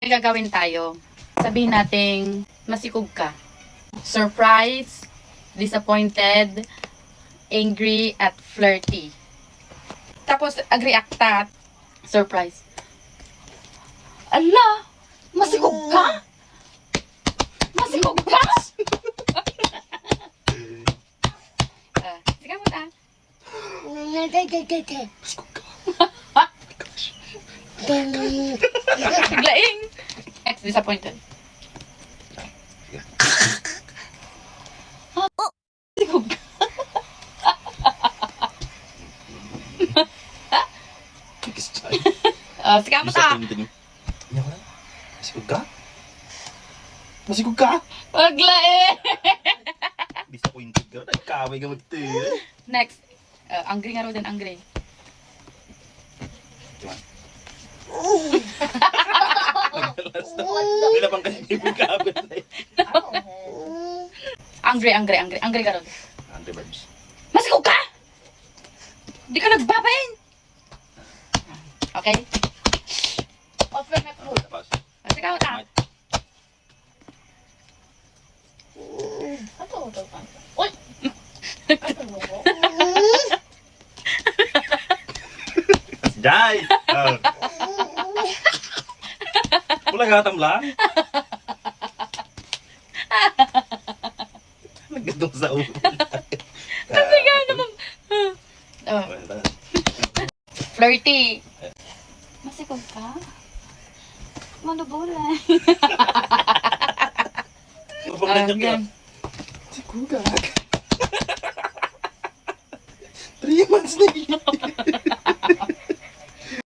May gagawin tayo. Sabihin nating masikog ka. Surprise, disappointed, angry, at flirty. Tapos, agreacta, surprise. Ala! Masikog ka? Masikog ka? Sige mo ta. Masikog ka. Biglaing. Next, disappointed. Masikog ka? Sige mo ta. Masikog ka? Masikog ka? Biglaing. Disappointed ka. Nagkaway ka magtira. Next, angry nga ro din, angry. Nila pang kasi ibigabit na yun. Angry ka ro. Angry Birds. Masikog ka? Di ka nagbabayin. Okay? Offer na po. Tapos. Sige mo ta. Uy! Jai! Wala ka tamla? Naggatong sa ulo. Kasi nga naman. Flirty. Masikog ka? Malubulan. Pagpanganyan ka. Masikog ka. 3 months na yun.